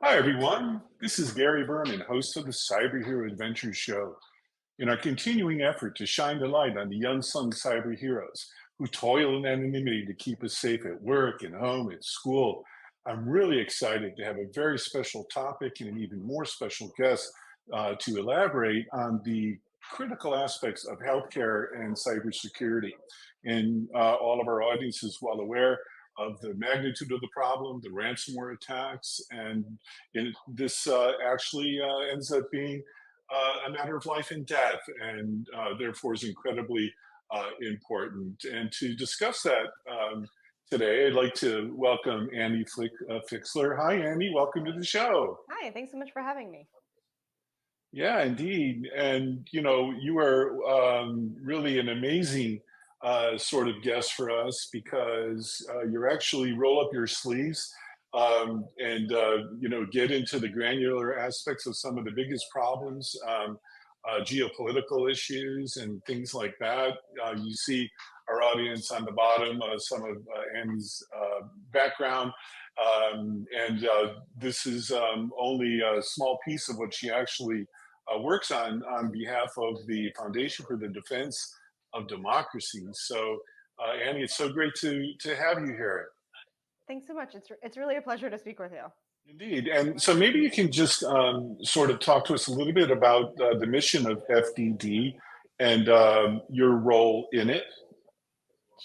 Hi, everyone. This is Gary Berman, host of the Cyber Hero Adventure Show. In our continuing effort to shine the light on the unsung cyber heroes who toil in anonymity to keep us safe at work, at home, at school, I'm really excited to have a very special topic and an even more special guest to elaborate on the critical aspects of healthcare and cybersecurity. And all of our audience is well aware of the magnitude of the problem, the ransomware attacks, and this actually ends up being a matter of life and death, and therefore is incredibly important. And to discuss that today, I'd like to welcome Andy Fixler. Hi, Andy. Welcome to the show. Hi, thanks so much for having me. Yeah, indeed. And you are really an amazing sort of guest for us because you actually roll up your sleeves and get into the granular aspects of some of the biggest problems, geopolitical issues, and things like that. You see our audience on the bottom, some of Annie's background. And this is only a small piece of what she actually works on behalf of the Foundation for the Defense of Democracy. So, Annie, it's so great to have you here. Thanks so much. It's really a pleasure to speak with you. Indeed. And so maybe you can just sort of talk to us a little bit about the mission of FDD and your role in it.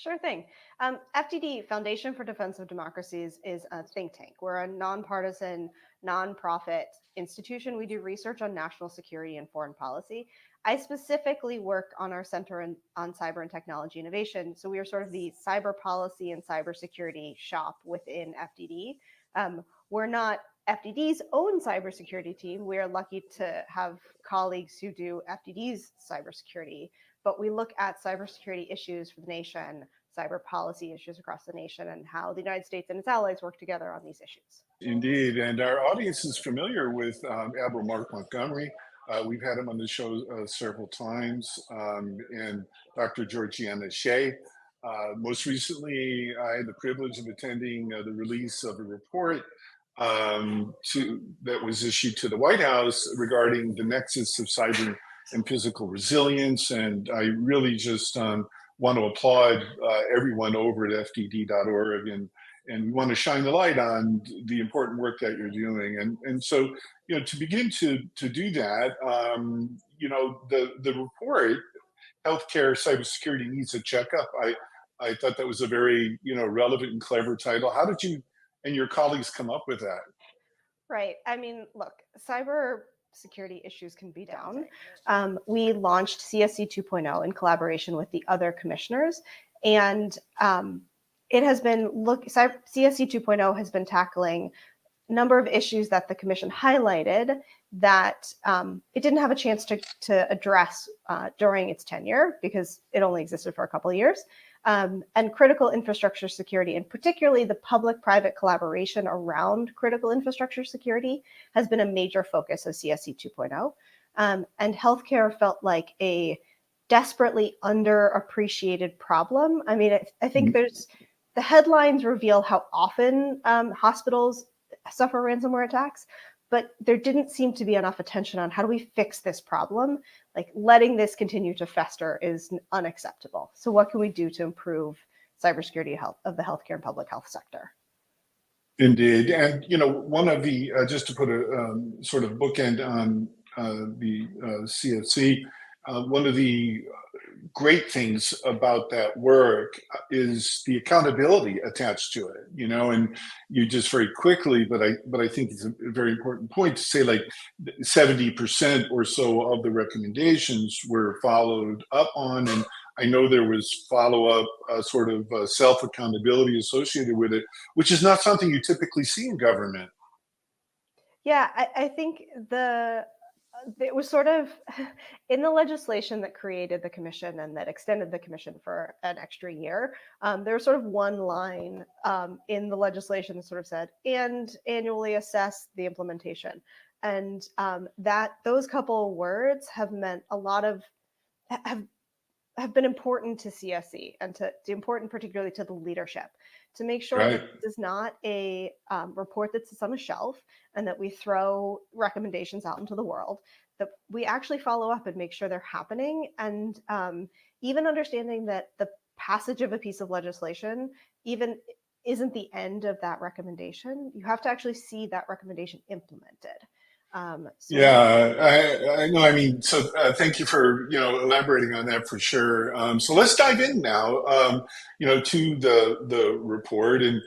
Sure thing. FDD, Foundation for Defense of Democracies, is a think tank. We're a nonpartisan, nonprofit institution. We do research on national security and foreign policy. I specifically work on our on Cyber and Technology Innovation. So we are sort of the cyber policy and cybersecurity shop within FDD. We're not FDD's own cybersecurity team. We are lucky to have colleagues who do FDD's cybersecurity, but we look at cybersecurity issues for the nation, cyber policy issues across the nation, and how the United States and its allies work together on these issues. Indeed. And our audience is familiar with Admiral Mark Montgomery. We've had him on the show several times, and Dr. Georgiana Shea. Most recently, I had the privilege of attending the release of a report that was issued to the White House regarding the nexus of cyber and physical resilience. And I really just want to applaud everyone over at fdd.org, and we want to shine the light on the important work that you're doing. And so, to begin to do that, the report, Healthcare Cybersecurity Needs a Checkup, I thought that was a very, relevant and clever title. How did you and your colleagues come up with that? Right. I mean, look, cyber security issues can be down. We launched CSC 2.0 in collaboration with the other commissioners, and it has been CSC 2.0 has been tackling a number of issues that the commission highlighted that it didn't have a chance to address during its tenure because it only existed for a couple of years. And critical infrastructure security, and particularly the public-private collaboration around critical infrastructure security, has been a major focus of CSC 2.0. And healthcare felt like a desperately underappreciated problem. I mean, I think the headlines reveal how often hospitals suffer ransomware attacks, but there didn't seem to be enough attention on how do we fix this problem. Like, letting this continue to fester is unacceptable. So what can we do to improve cybersecurity health of the healthcare and public health sector? Indeed. And, one of the, just to put a sort of bookend on the CFC, one of the great things about that work is the accountability attached to it, and you just very quickly, but I think it's a very important point to say, like, 70% or so of the recommendations were followed up on. And I know there was follow-up sort of self-accountability associated with it, which is not something you typically see in government. Yeah, I think it was sort of in the legislation that created the commission and that extended the commission for an extra year. There was sort of one line in the legislation that sort of said, and annually assess the implementation. And that those couple words have meant a lot of have been important to CSE and to important particularly to the leadership, to make sure Right. that this is not a report that sits on a shelf and that we throw recommendations out into the world, that we actually follow up and make sure they're happening. And even understanding that the passage of a piece of legislation even isn't the end of that recommendation. You have to actually see that recommendation implemented. Yeah, I know. I mean, so thank you for elaborating on that for sure. So let's dive in now, to the report, and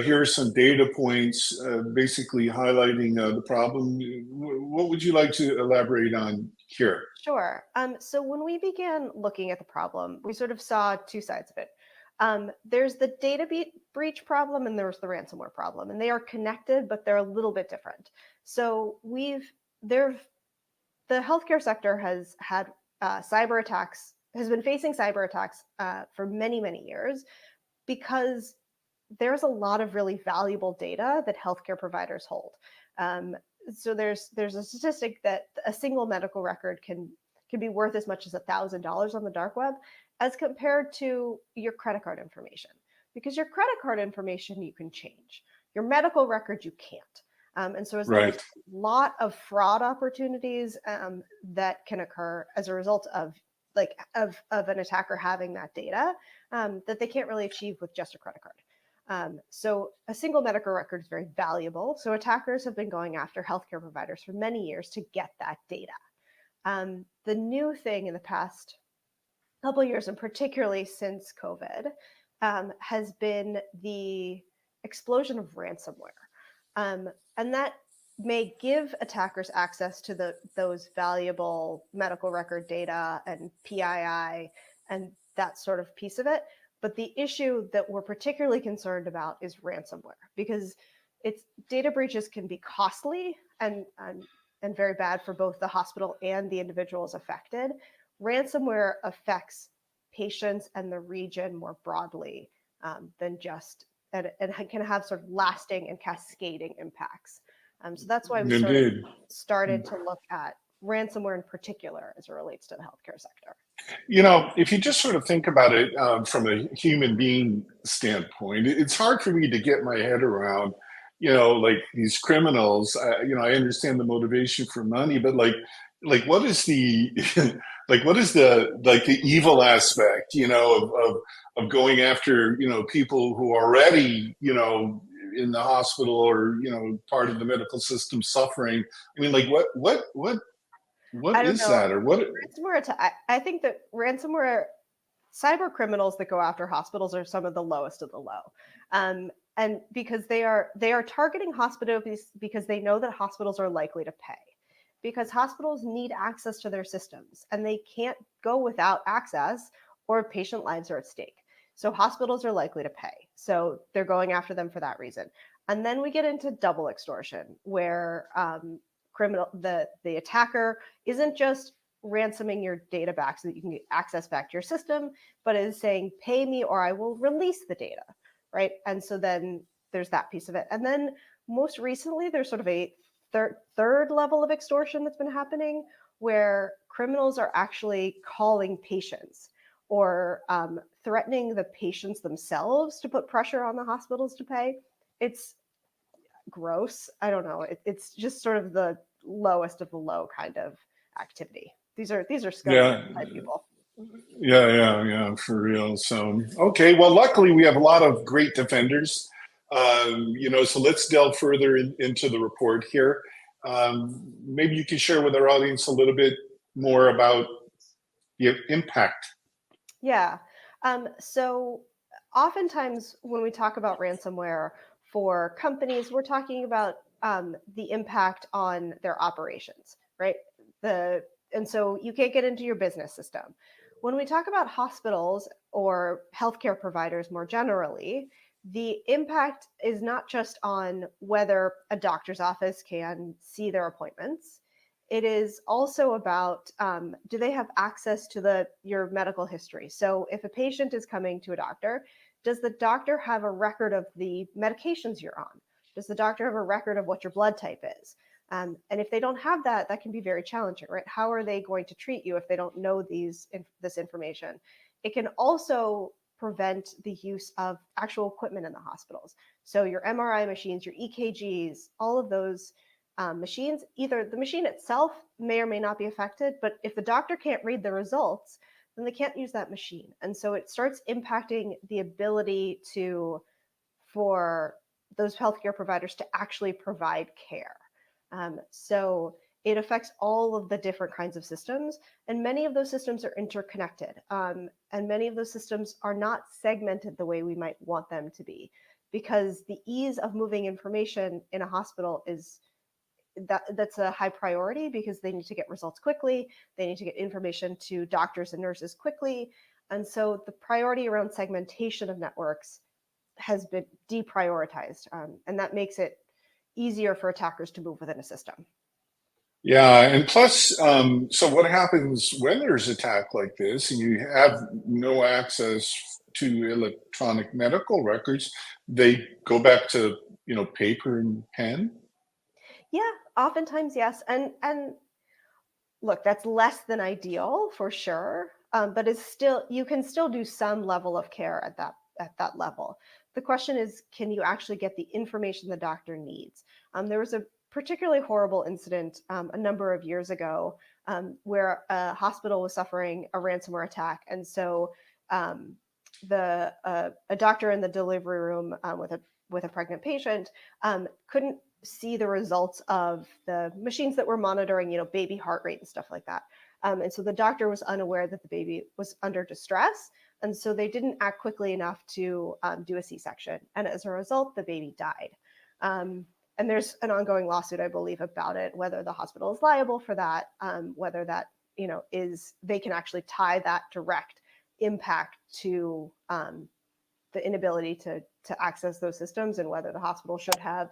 here are some data points, basically highlighting the problem. What would you like to elaborate on here? Sure. So when we began looking at the problem, we sort of saw two sides of it. There's the breach problem and there's the ransomware problem, and they are connected, but they're a little bit different. So the healthcare sector has had cyber attacks, has been facing cyber attacks for many, many years because there's a lot of really valuable data that healthcare providers hold. So there's a statistic that a single medical record can be worth as much as $1,000 on the dark web as compared to your credit card information, because your credit card information you can change, your medical record you can't. And so there's Right. a lot of fraud opportunities that can occur as a result of an attacker having that data that they can't really achieve with just a credit card. So a single medical record is very valuable. So attackers have been going after healthcare providers for many years to get that data. The new thing in the past couple of years, and particularly since COVID, has been the explosion of ransomware. And that may give attackers access to those valuable medical record data and PII and that sort of piece of it. But the issue that we're particularly concerned about is ransomware, because data breaches can be costly and very bad for both the hospital and the individuals affected. Ransomware affects patients and the region more broadly than just, and can have sort of lasting and cascading impacts. So that's why we sort of Indeed. started to look at ransomware in particular as it relates to the healthcare sector. If you just sort of think about it from a human being standpoint, it's hard for me to get my head around, like these criminals. I understand the motivation for money, but like what is the, what is the evil aspect, of going after, people who are already, in the hospital or, part of the medical system suffering. I mean, like what I don't is know. that, or what? I think that ransomware cyber criminals that go after hospitals are some of the lowest of the low. And because they are targeting hospitals because they know that hospitals are likely to pay, because hospitals need access to their systems and they can't go without access or patient lives are at stake. So hospitals are likely to pay. So they're going after them for that reason. And then we get into double extortion, where the attacker isn't just ransoming your data back so that you can get access back to your system, but is saying, pay me or I will release the data, right? And so then there's that piece of it. And then most recently, there's sort of a third level of extortion that's been happening, where criminals are actually calling patients or threatening the patients themselves to put pressure on the hospitals to pay. It's gross. I don't know. It's just sort of the lowest of the low kind of activity. These are scummy Yeah. type people. Yeah, for real. So, okay. Well, luckily we have a lot of great defenders. So let's delve further into the report here. Maybe you can share with our audience a little bit more about the impact. Yeah. So oftentimes when we talk about ransomware for companies, we're talking about the impact on their operations, right? And so you can't get into your business system. When we talk about hospitals or healthcare providers more generally, the impact is not just on whether a doctor's office can see their appointments. It is also about do they have access to your medical history? So if a patient is coming to a doctor, does the doctor have a record of the medications you're on? Does the doctor have a record of what your blood type is? And if they don't have that, that can be very challenging, right? How are they going to treat you if they don't know this information? It can also prevent the use of actual equipment in the hospitals. So your MRI machines, your EKGs, all of those machines, either the machine itself may or may not be affected, but if the doctor can't read the results, then they can't use that machine. And so it starts impacting the ability for those healthcare providers to actually provide care. So it affects all of the different kinds of systems, and many of those systems are interconnected, and many of those systems are not segmented the way we might want them to be, because the ease of moving information in a hospital is that's a high priority, because they need to get results quickly, they need to get information to doctors and nurses quickly, and so the priority around segmentation of networks has been deprioritized, and that makes it easier for attackers to move within a system. Yeah, and plus, so what happens when there's attack like this and you have no access to electronic medical records? They go back to, paper and pen. Yeah, oftentimes yes, and look, that's less than ideal for sure, but it's still, you can still do some level of care at that level. The question is, can you actually get the information the doctor needs? There was a particularly horrible incident a number of years ago, where a hospital was suffering a ransomware attack, and so a doctor in the delivery room with a pregnant patient couldn't see the results of the machines that were monitoring, baby heart rate and stuff like that. And so the doctor was unaware that the baby was under distress. And so they didn't act quickly enough to do a C-section. And as a result, the baby died. And there's an ongoing lawsuit, I believe, about it, whether the hospital is liable for that, whether that, they can actually tie that direct impact to the inability to access those systems, and whether the hospital should have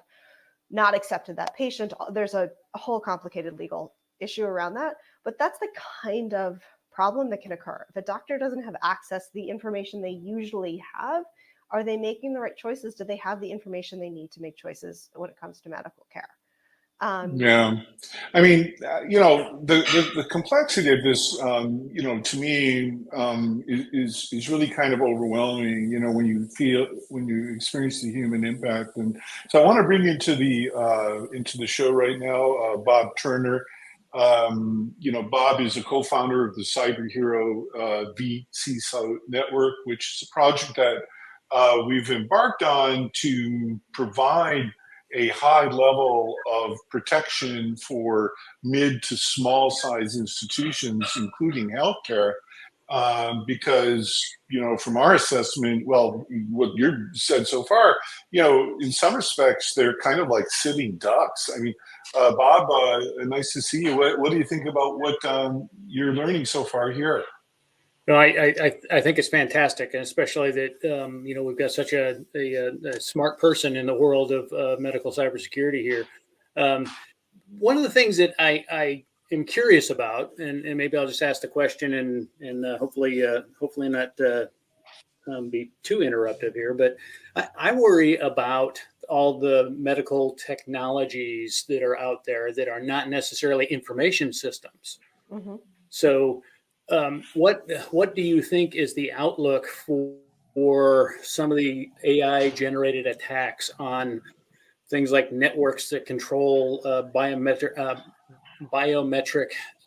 not accepted that patient. There's a whole complicated legal issue around that, but that's the kind of problem that can occur. If a doctor doesn't have access to the information they usually have, are they making the right choices? Do they have the information they need to make choices when it comes to medical care? Yeah, I mean, the complexity of this, to me, is really kind of overwhelming. When you experience the human impact, and so I want to bring into the show right now, Bob Turner. Bob is a co-founder of the Cyber Hero VCSO network, which is a project that we've embarked on to provide a high level of protection for mid to small size institutions, including healthcare, because, from our assessment, well, what you've said so far, in some respects, they're kind of like sitting ducks. I mean, Bob, nice to see you. What do you think about what you're learning so far here? No, I think it's fantastic, and especially that we've got such a smart person in the world of medical cybersecurity here. One of the things that I am curious about, and maybe I'll just ask the question, and hopefully not be too interruptive here, but I worry about all the medical technologies that are out there that are not necessarily information systems. Mm-hmm. So, what do you think is the outlook for some of the AI generated attacks on things like networks that control biometric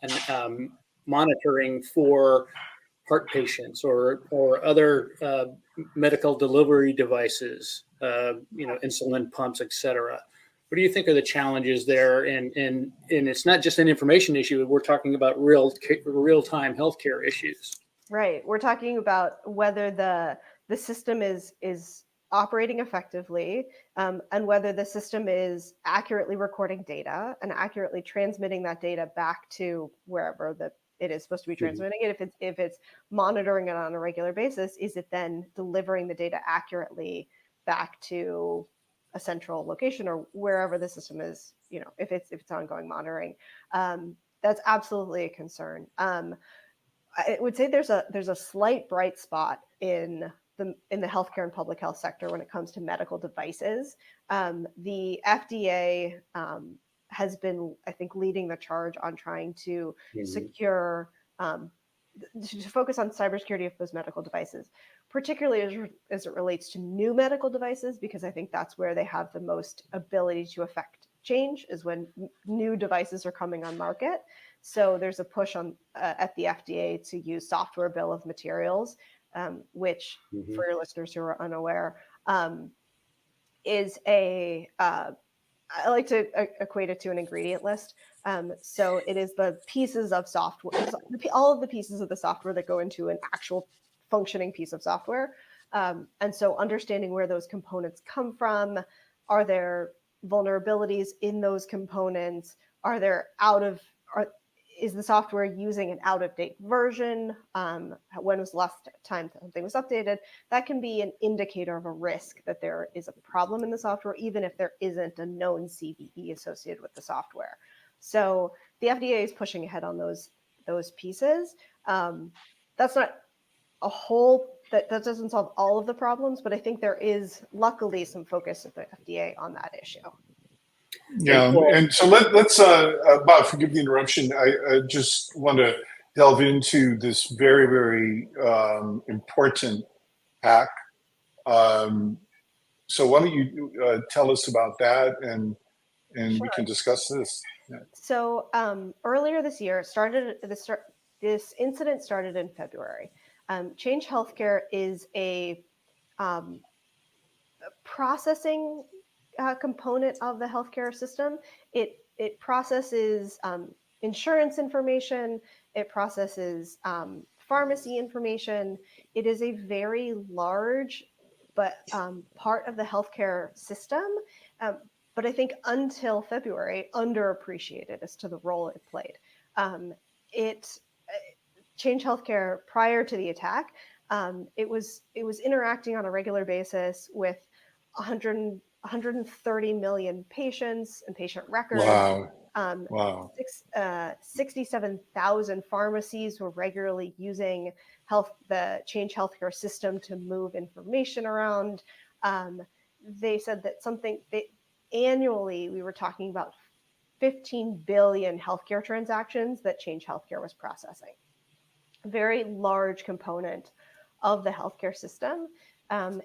and monitoring for heart patients or other medical delivery devices, insulin pumps, etc. What do you think are the challenges there? And it's not just an information issue. We're talking about real time healthcare issues. Right. We're talking about whether the system is operating effectively, and whether the system is accurately recording data and accurately transmitting that data back to wherever it is supposed to be transmitting it. If it's monitoring it on a regular basis, is it then delivering the data accurately back to a central location or wherever the system is? If it's ongoing monitoring, that's absolutely a concern. I would say there's a slight bright spot in the healthcare and public health sector when it comes to medical devices. The FDA has been, I think, leading the charge on trying to secure, to focus on cybersecurity of those medical devices. particularly as it relates to new medical devices, because I think that's where they have the most ability to affect change, is when new devices are coming on market. So there's a push on at the FDA to use software bill of materials, which, for your listeners who are unaware, is I like to equate it to an ingredient list. So it is the pieces of software, all of the pieces of the software that go into an actual functioning piece of software. And so understanding where those components come from, are there vulnerabilities in those components? Is the software using an out-of-date version? When was the last time something was updated? That can be an indicator of a risk that there is a problem in the software, even if there isn't a known CVE associated with the software. So the FDA is pushing ahead on those pieces. That's not a whole, that doesn't solve all of the problems, but I think there is luckily some focus at the FDA on that issue. Yeah, and so let's Bob, forgive the interruption. I just want to delve into this very, very important hack. So why don't you tell us about that, and Sure. we can discuss this. Yeah. So earlier this year, this incident started in February. Change Healthcare is a processing component of the healthcare system. It processes insurance information. It processes pharmacy information. It is a very large but part of the healthcare system. But I think until February, underappreciated as to the role it played. Change Healthcare, prior to the attack, it was interacting on a regular basis with 130 million patients and patient records. Wow. 67,000 pharmacies were regularly using the Change Healthcare system to move information around. They said that annually we were talking about 15 billion healthcare transactions that Change Healthcare was processing. A very large component of the healthcare system.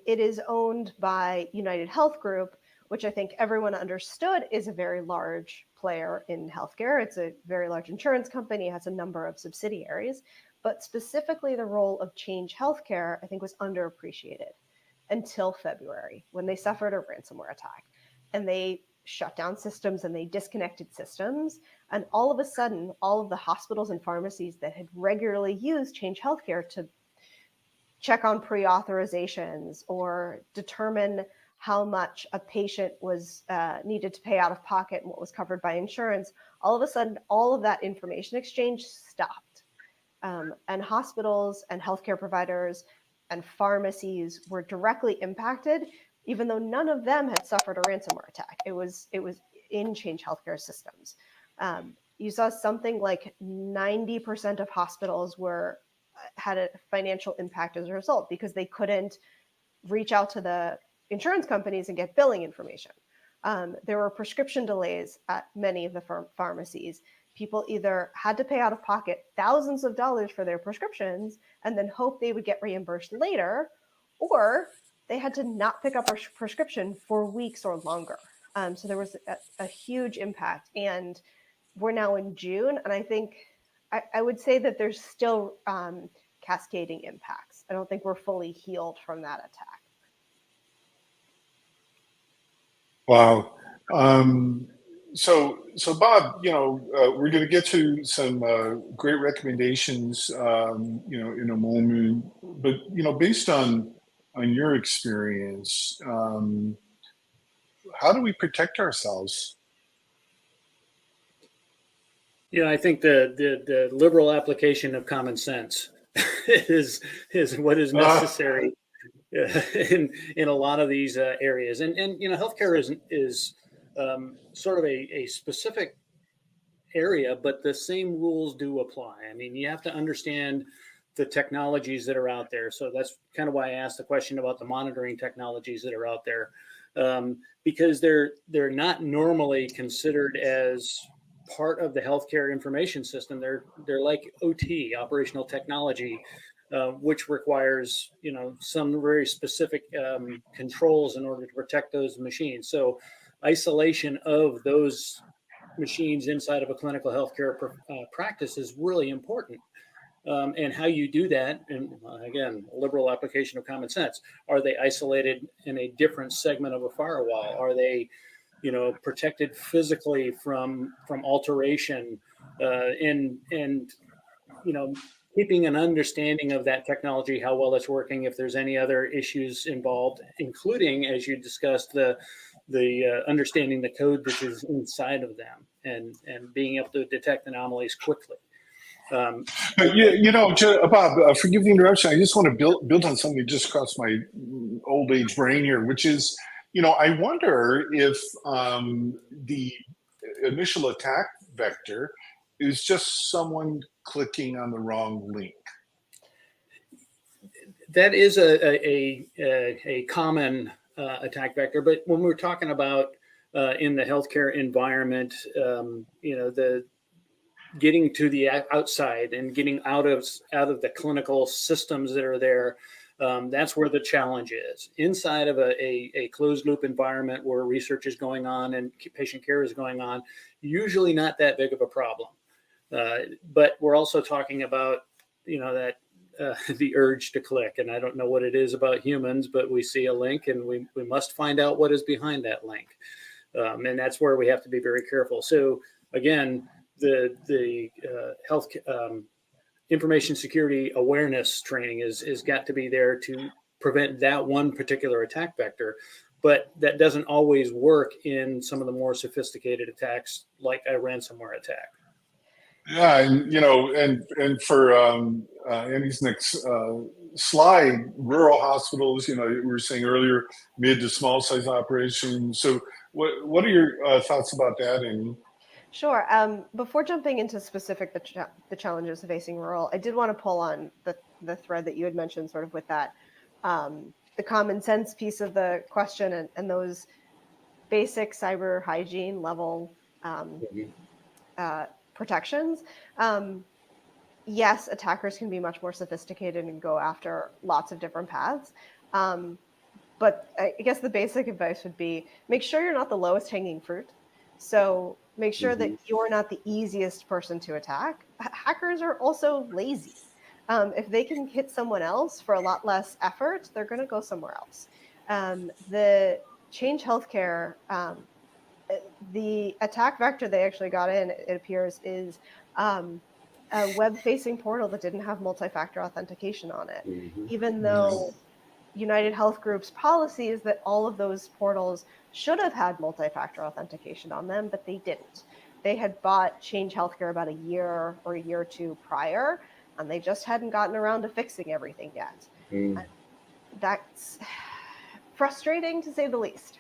It is owned by United Health Group, which I think everyone understood is a very large player in healthcare. It's a very large insurance company, has a number of subsidiaries, but specifically the role of Change Healthcare, I think, was underappreciated until February, when they suffered a ransomware attack and they shut down systems and they disconnected systems. And all of a sudden, all of the hospitals and pharmacies that had regularly used Change Healthcare to check on pre-authorizations or determine how much a patient was needed to pay out of pocket and what was covered by insurance, all of a sudden, all of that information exchange stopped. And hospitals and healthcare providers and pharmacies were directly impacted, even though none of them had suffered a ransomware attack. It was in Change Healthcare systems. You saw something like 90% of hospitals had a financial impact as a result because they couldn't reach out to the insurance companies and get billing information. There were prescription delays at many of the pharmacies. People either had to pay out of pocket thousands of dollars for their prescriptions and then hope they would get reimbursed later, or they had to not pick up a prescription for weeks or longer. So there was a huge impact. And we're now in June, and I think I would say that there's still cascading impacts. I don't think we're fully healed from that attack. Wow. So Bob, we're going to get to some great recommendations, in a moment. But based on your experience, how do we protect ourselves? I think the liberal application of common sense is what is necessary in a lot of these areas. And healthcare is sort of a specific area, but the same rules do apply. I mean, you have to understand the technologies that are out there. So that's kind of why I asked the question about the monitoring technologies that are out there, because they're not normally considered as part of the healthcare information system. They're like OT, operational technology. which requires some very specific controls in order to protect those machines. So isolation of those machines inside of a clinical healthcare practice is really important. And how you do that, and again, liberal application of common sense. Are they isolated in a different segment of a firewall? Are they, protected physically from alteration? And keeping an understanding of that technology, how well it's working, if there's any other issues involved, including, as you discussed, the understanding the code that is inside of them, and being able to detect anomalies quickly. Bob, forgive the interruption. I just want to build on something that just crossed my old age brain here, which is, I wonder if the initial attack vector is just someone clicking on the wrong link. That is a common attack vector, but when we're talking about in the healthcare environment, the getting to the outside and getting out of the clinical systems that are there, that's where the challenge is. Inside of a closed loop environment where research is going on and patient care is going on, usually not that big of a problem. But we're also talking about that the urge to click, and I don't know what it is about humans, but we see a link and we must find out what is behind that link, and that's where we have to be very careful. So again, the health information security awareness training is got to be there to prevent that one particular attack vector, but that doesn't always work in some of the more sophisticated attacks like a ransomware attack. Yeah, and for Andy's next slide, rural hospitals. We were saying earlier, mid to small size operations. So, what are your thoughts about that, Andy? Sure. Before jumping into specific the challenges facing rural, I did want to pull on the thread that you had mentioned, sort of with that the common sense piece of the question and those basic cyber hygiene level protections. Yes, attackers can be much more sophisticated and go after lots of different paths. But I guess the basic advice would be make sure you're not the lowest hanging fruit. So make sure that you're not the easiest person to attack. Hackers are also lazy. If they can hit someone else for a lot less effort, they're going to go somewhere else. The Change Healthcare, the attack vector they actually got in, it appears, is a web-facing portal that didn't have multi-factor authentication on it, even though United Health Group's policy is that all of those portals should have had multi-factor authentication on them, but they didn't. They had bought Change Healthcare about a year or two prior, and they just hadn't gotten around to fixing everything yet. That's frustrating, to say the least.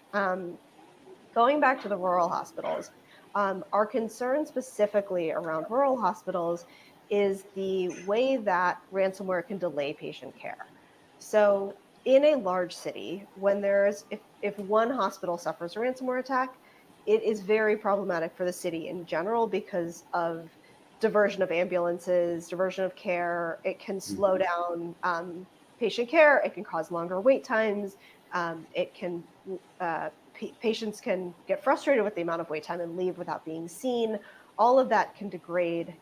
Going back to the rural hospitals, our concern specifically around rural hospitals is the way that ransomware can delay patient care. So in a large city, when if one hospital suffers a ransomware attack, it is very problematic for the city in general because of diversion of ambulances, diversion of care. It can slow down patient care. It can cause longer wait times. Patients can get frustrated with the amount of wait time and leave without being seen. All of that can degrade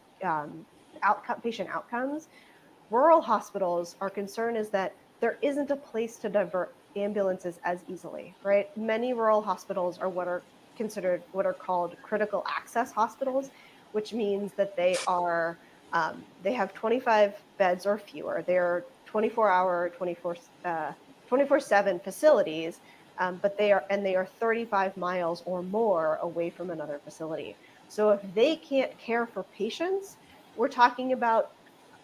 patient outcomes. Rural hospitals, our concern is that there isn't a place to divert ambulances as easily, right? Many rural hospitals are what are called critical access hospitals, which means that they have 25 beds or fewer. They're 24-hour, 24/7 facilities, but they are 35 miles or more away from another facility. So if they can't care for patients, we're talking about,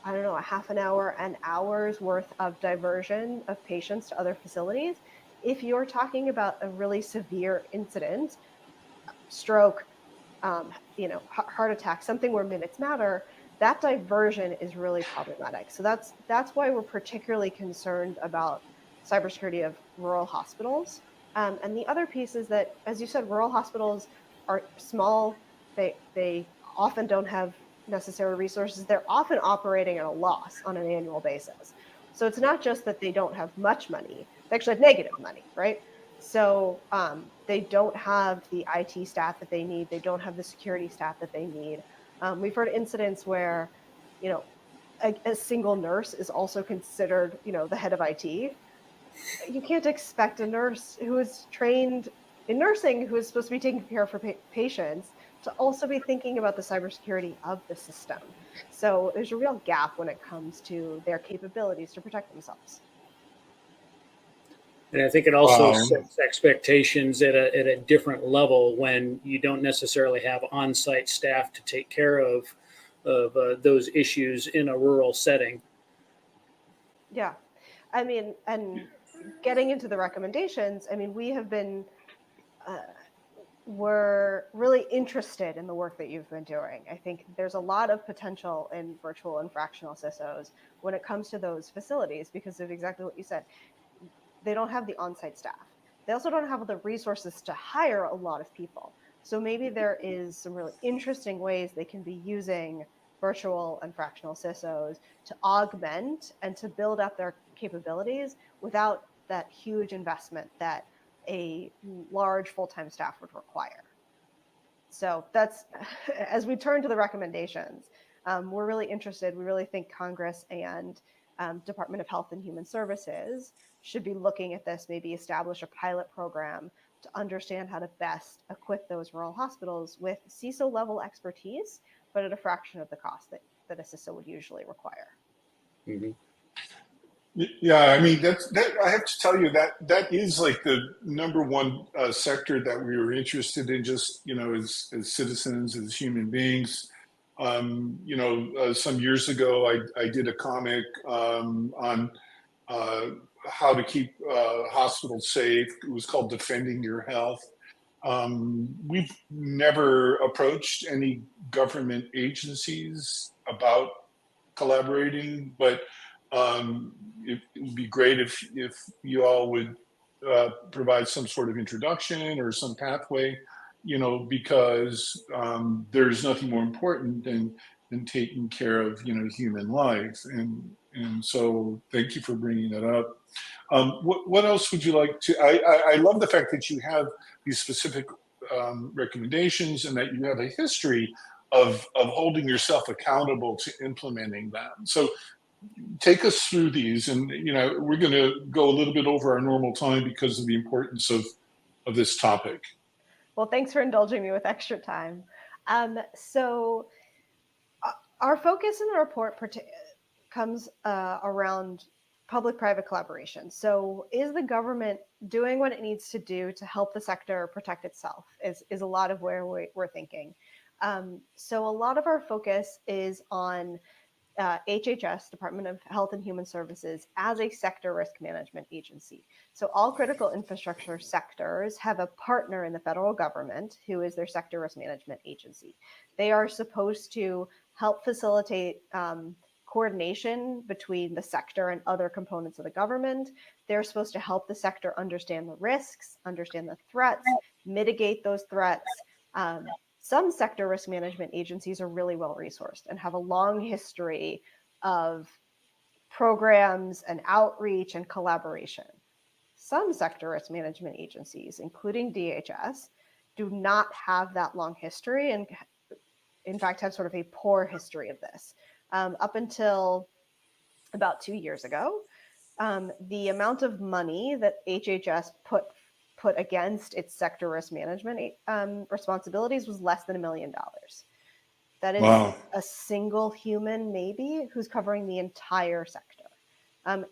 I don't know, a half an hour, an hour's worth of diversion of patients to other facilities. If you're talking about a really severe incident, stroke, heart attack, something where minutes matter, that diversion is really problematic. So that's why we're particularly concerned about cybersecurity of rural hospitals. And the other piece is that, as you said, rural hospitals are small. They often don't have necessary resources, they're often operating at a loss on an annual basis. So it's not just that they don't have much money, they actually have negative money, right? So they don't have the IT staff that they need. They don't have the security staff that they need. We've heard incidents where, you know, a single nurse is also considered, you know, the head of IT. You can't expect a nurse who is trained in nursing, who is supposed to be taking care of her patients, to also be thinking about the cybersecurity of the system. So there's a real gap when it comes to their capabilities to protect themselves. And I think it also Wow. sets expectations at a different level when you don't necessarily have on-site staff to take care of those issues in a rural setting. Yeah. I mean, and getting into the recommendations, I mean, we have been, we're really interested in the work that you've been doing. I think there's a lot of potential in virtual and fractional CISOs when it comes to those facilities because of exactly what you said. They don't have the on-site staff. They also don't have the resources to hire a lot of people. So maybe there is some really interesting ways they can be using virtual and fractional CISOs to augment and to build up their capabilities without that huge investment that a large full-time staff would require. So that's, as we turn to the recommendations, we're really interested. We really think Congress and Department of Health and Human Services should be looking at this, maybe establish a pilot program to understand how to best equip those rural hospitals with CISO level expertise, but at a fraction of the cost that a CISO would usually require. Mm-hmm. Yeah, I mean that I have to tell you that is like the number one sector that we were interested in, just as citizens, as human beings. Some years ago, I did a comic on how to keep hospitals safe. It was called "Defending Your Health." We've never approached any government agencies about collaborating, but it would be great if you all would provide some sort of introduction or some pathway, because there's nothing more important than taking care of human life, and so thank you for bringing that up. What else would you like to? I love the fact that you have these specific recommendations and that you have a history of holding yourself accountable to implementing them. So take us through these, and we're going to go a little bit over our normal time because of the importance of this topic. Well, thanks for indulging me with extra time. So our focus in the report comes around public-private collaboration. So is the government doing what it needs to do to help the sector protect itself is a lot of where we're thinking. So a lot of our focus is on HHS, Department of Health and Human Services, as a sector risk management agency. So all critical infrastructure sectors have a partner in the federal government who is their sector risk management agency. They are supposed to help facilitate coordination between the sector and other components of the government. They're supposed to help the sector understand the risks, understand the threats, mitigate those threats. Some sector risk management agencies are really well resourced and have a long history of programs and outreach and collaboration. Some sector risk management agencies, including DHS, do not have that long history and in fact have sort of a poor history of this. Up until about 2 years ago, the amount of money that HHS put against its sector risk management responsibilities was less than $1 million. That is Wow. a single human, maybe, who's covering the entire sector.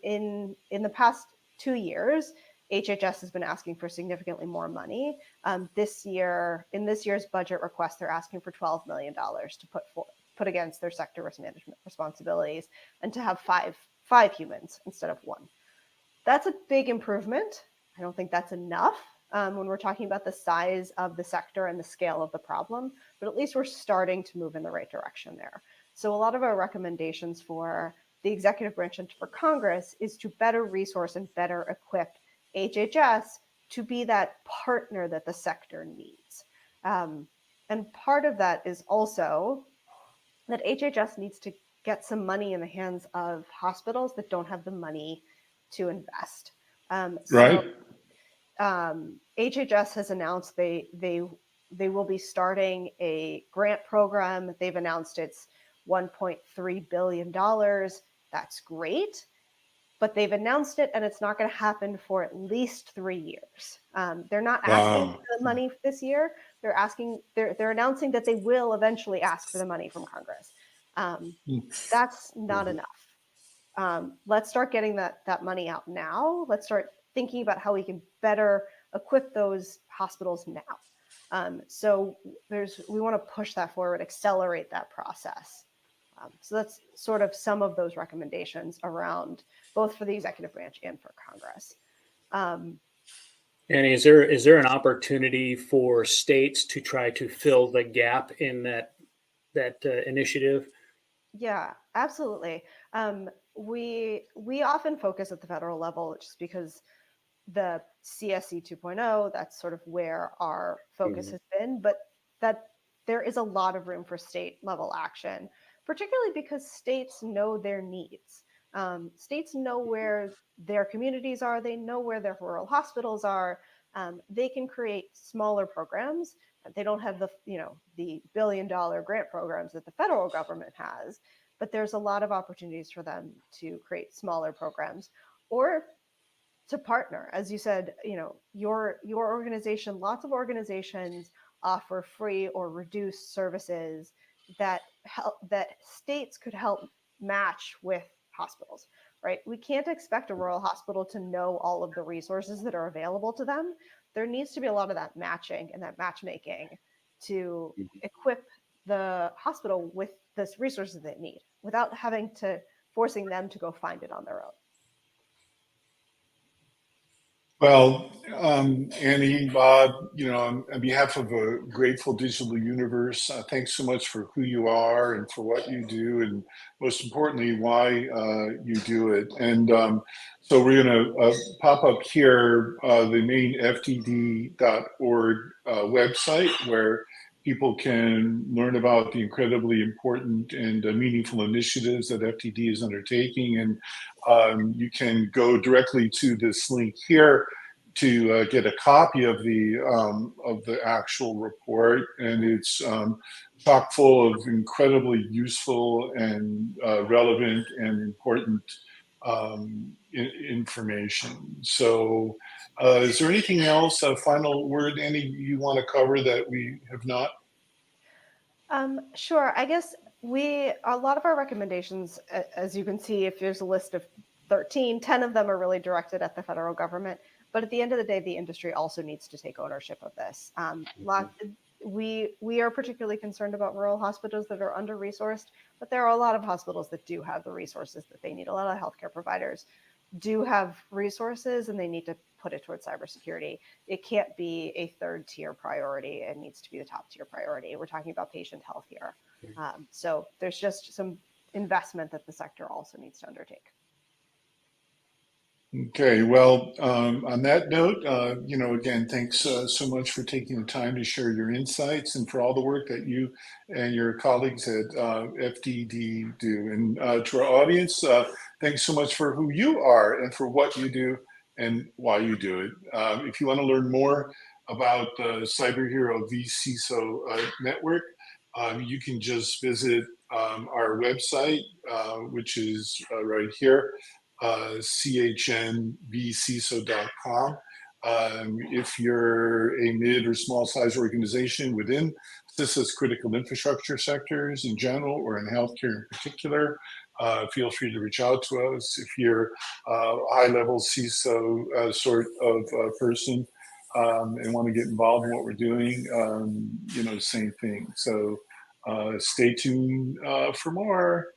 In the past 2 years, HHS has been asking for significantly more money. In this year's budget request, they're asking for $12 million to put against their sector risk management responsibilities and to have five humans instead of one. That's a big improvement. I don't think that's enough when we're talking about the size of the sector and the scale of the problem, but at least we're starting to move in the right direction there. So a lot of our recommendations for the executive branch and for Congress is to better resource and better equip HHS to be that partner that the sector needs. And part of that is also that HHS needs to get some money in the hands of hospitals that don't have the money to invest. Right. HHS has announced they will be starting a grant program. They've announced it's $1.3 billion. That's great, but they've announced it and it's not going to happen for at least 3 years. They're not asking Wow. for the money this year. They're announcing that they will eventually ask for the money from Congress. That's not enough. Let's start getting that money out now. Let's start thinking about how we can better equip those hospitals now. So we want to push that forward, accelerate that process. So that's sort of some of those recommendations around both for the executive branch and for Congress. And is there an opportunity for states to try to fill the gap in that initiative? Yeah, absolutely. We often focus at the federal level just because the CSC 2.0, that's sort of where our focus has been, but that there is a lot of room for state level action, particularly because states know their needs. States know where their communities are, they know where their rural hospitals are. They can create smaller programs. They don't have the the billion-dollar grant programs that the federal government has, but there's a lot of opportunities for them to create smaller programs or to partner. As you said, your organization, lots of organizations offer free or reduced services that states could help match with hospitals, right? We can't expect a rural hospital to know all of the resources that are available to them. There needs to be a lot of that matching and that matchmaking to equip the hospital with the resources they need without forcing them to go find it on their own. Well, Annie, on behalf of a grateful digital universe, thanks so much for who you are and for what you do, and most importantly, why you do it. And so we're going to pop up here the main FTD.org website where people can learn about the incredibly important and meaningful initiatives that FTD is undertaking. And you can go directly to this link here to get a copy of the actual report, and it's chock full of incredibly useful and relevant and important information. So, is there anything else, a final word, Annie, you want to cover that we have not? Sure. I guess a lot of our recommendations, as you can see, if there's a list of 13, 10 of them are really directed at the federal government. But at the end of the day, the industry also needs to take ownership of this. We are particularly concerned about rural hospitals that are under-resourced, but there are a lot of hospitals that do have the resources that they need. A lot of healthcare providers do have resources and they need to put it towards cybersecurity. It can't be a third tier priority. It needs to be the top tier priority. We're talking about patient health here. So there's just some investment that the sector also needs to undertake. Okay, well, on that note, again, thanks so much for taking the time to share your insights and for all the work that you and your colleagues at FDD do. And to our audience, thanks so much for who you are and for what you do and why you do it. If you want to learn more about the Cyber Hero vCISO network, you can just visit our website, which is right here. CHNVCISO.com. If you're a mid or small size organization within CISO's critical infrastructure sectors in general or in healthcare in particular, feel free to reach out to us. If you're a high-level CISO sort of person and want to get involved in what we're doing, same thing. So stay tuned for more.